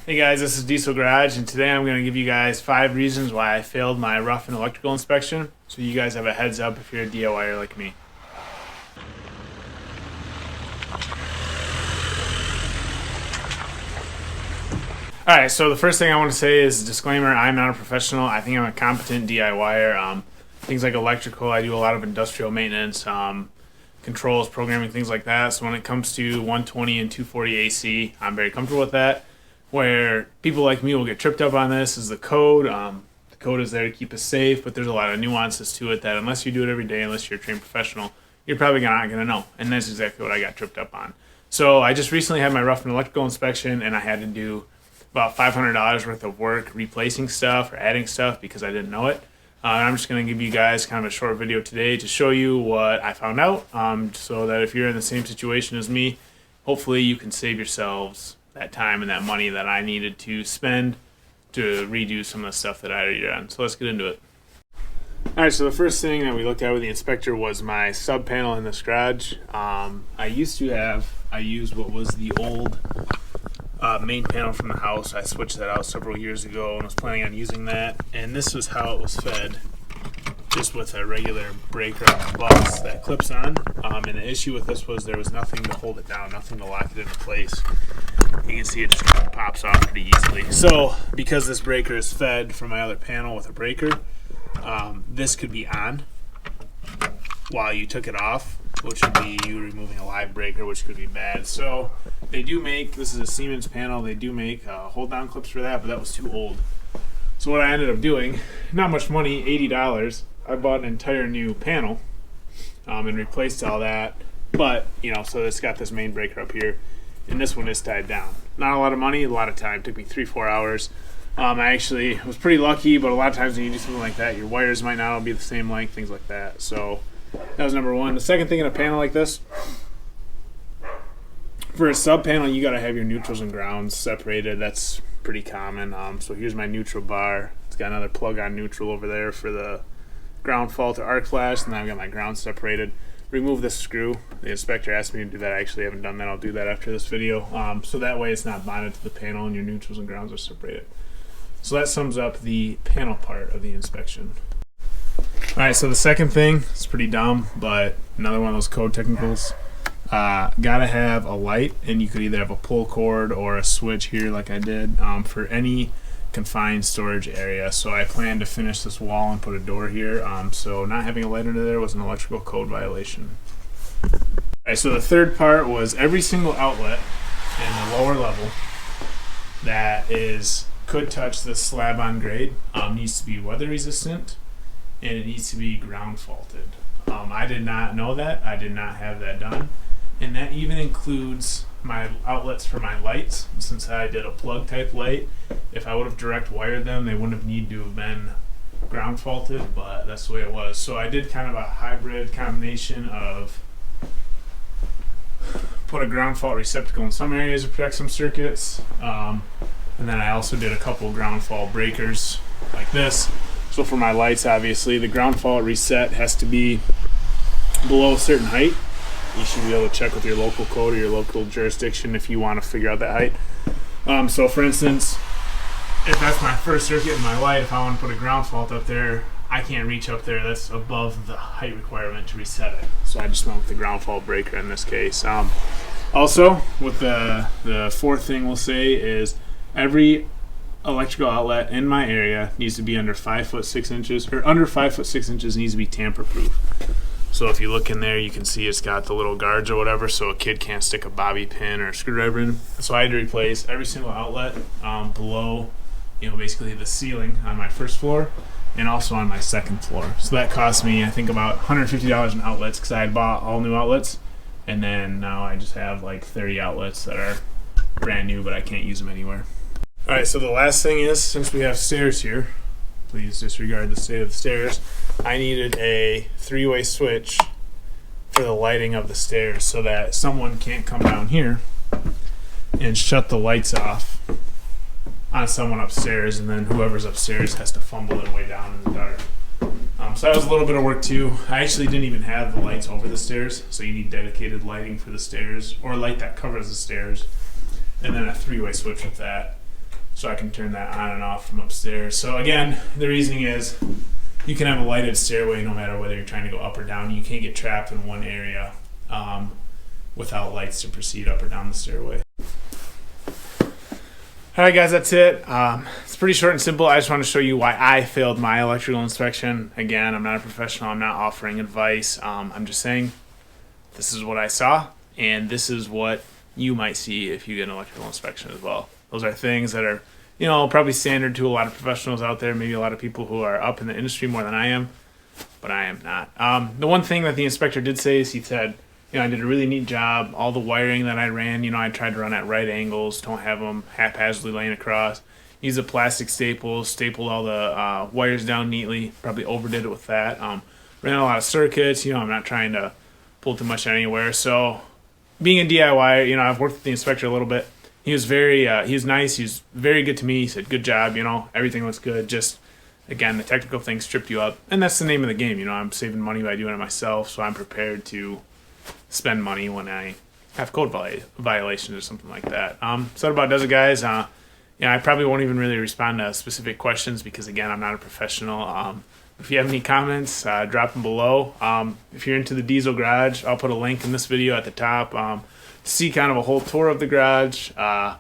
Hey guys, this is Diesel Garage, and today I'm going to give you guys 5 reasons why I failed my rough and electrical inspection, so you guys have a heads up if you're a DIYer like me. Alright, so the first thing I want to say is disclaimer, I'm not a professional. I think I'm a competent DIYer. Things like electrical, I do a lot of industrial maintenance, controls, programming, things like that. So when it comes to 120 and 240 AC, I'm very comfortable with that. Where people like me will get tripped up on this is the code. The code is there to keep us safe, but there's a lot of nuances to it that unless you do it every day, unless you're a trained professional, you're probably not going to know. And that's exactly what I got tripped up on. So I just recently had my rough and electrical inspection, and I had to do about $500 worth of work replacing stuff or adding stuff because I didn't know it. I'm just going to give you guys kind of a short video today to show you what I found out, so that if you're in the same situation as me, hopefully you can save yourselves that time and that money that I needed to spend to redo some of the stuff that I already done. So let's get into it. Alright, so the first thing that we looked at with the inspector was my sub panel in this garage. I used what was the old main panel from the house. I switched that out several years ago and was planning on using that, and this was how it was fed, just with a regular breaker on the bus that clips on. And the issue with this was there was nothing to hold it down, nothing to lock it into place. You can see it just kind of pops off pretty easily. So because this breaker is fed from my other panel with a breaker, this could be on while you took it off, which would be you removing a live breaker, which could be bad. So they do make, this is a Siemens panel, they do make hold down clips for that, but that was too old. So what I ended up doing, not much money, $80, I bought an entire new panel and replaced all that. But, so it's got this main breaker up here, and this one is tied down. Not a lot of money, a lot of time. It took me 3-4 hours. I actually was pretty lucky, but a lot of times when you do something like that, your wires might not all be the same length, things like that. So that was number one. The second thing in a panel like this, for a sub panel, you got to have your neutrals and grounds separated. That's pretty common. So here's my neutral bar. It's got another plug on neutral over there for the ground fault or arc flash, and then I've got my ground separated. Remove this screw. The inspector asked me to do that. I actually haven't done that. I'll do that after this video. So that way it's not bonded to the panel and your neutrals and grounds are separated. So that sums up the panel part of the inspection. Alright, so the second thing, it's pretty dumb, but another one of those code technicals. Gotta have a light, and you could either have a pull cord or a switch here like I did for any confined storage area. So I plan to finish this wall and put a door here. So not having a light under there was an electrical code violation. Alright, so the third part was every single outlet in the lower level that could touch the slab on grade needs to be weather resistant, and it needs to be ground faulted. I did not know that. I did not have that done. And that even includes my outlets for my lights. Since I did a plug type light, if I would have direct wired them, they wouldn't have needed to have been ground faulted, but that's the way it was. So I did kind of a hybrid combination of put a ground fault receptacle in some areas to protect some circuits, and then I also did a couple ground fault breakers like this. So for my lights, obviously, the ground fault reset has to be below a certain height. You should be able to check with your local code or your local jurisdiction if you want to figure out that height. So for instance, if that's my first circuit in my light, if I want to put a ground fault up there, I can't reach up there. That's above the height requirement to reset it. So I just went with the ground fault breaker in this case. Also, with the fourth thing we'll say is every electrical outlet in my area needs to be under 5'6" or under 5'6" needs to be tamper proof. So if you look in there, you can see it's got the little guards or whatever, so a kid can't stick a bobby pin or a screwdriver in. So I had to replace every single outlet below, basically the ceiling on my first floor and also on my second floor. So that cost me, I think, about $150 in outlets because I had bought all new outlets, and then now I just have like 30 outlets that are brand new, but I can't use them anywhere. All right, so the last thing is, since we have stairs here, please disregard the state of the stairs, I needed a 3-way switch for the lighting of the stairs so that someone can't come down here and shut the lights off on someone upstairs, and then whoever's upstairs has to fumble their way down in the dark. So that was a little bit of work too. I actually didn't even have the lights over the stairs, so you need dedicated lighting for the stairs, or light that covers the stairs, and then a 3-way switch with that. so I can turn that on and off from upstairs. So again, the reasoning is you can have a lighted stairway no matter whether you're trying to go up or down. You can't get trapped in one area without lights to proceed up or down the stairway. Alright guys, that's it. It's pretty short and simple. I just want to show you why I failed my electrical inspection. Again, I'm not a professional. I'm not offering advice. I'm just saying this is what I saw, and this is what you might see if you get an electrical inspection as well. Those are things that are, you know, probably standard to a lot of professionals out there, maybe a lot of people who are up in the industry more than I am, but I am not. The one thing that the inspector did say is he said, you know, I did a really neat job. All the wiring that I ran, you know, I tried to run at right angles, don't have them haphazardly laying across. Used a plastic staple, stapled all the wires down neatly, probably overdid it with that. Ran a lot of circuits, you know, I'm not trying to pull too much anywhere. So being a DIY, you know, I've worked with the inspector a little bit. He was he was nice, he was very good to me. He said, good job, you know, everything looks good. Just, again, the technical things trip you up. And that's the name of the game, you know, I'm saving money by doing it myself, so I'm prepared to spend money when I have code violations or something like that. So that about does it, guys. Yeah, I probably won't even really respond to specific questions because, again, I'm not a professional. If you have any comments, drop them below. If you're into the Diesel Garage, I'll put a link in this video at the top to see kind of a whole tour of the garage. Got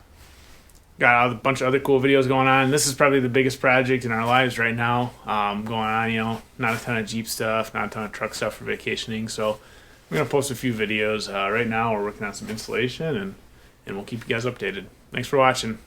a bunch of other cool videos going on. This is probably the biggest project in our lives right now going on. You know, not a ton of Jeep stuff, not a ton of truck stuff for vacationing. So I'm going to post a few videos. Right now we're working on some installation, and we'll keep you guys updated. Thanks for watching.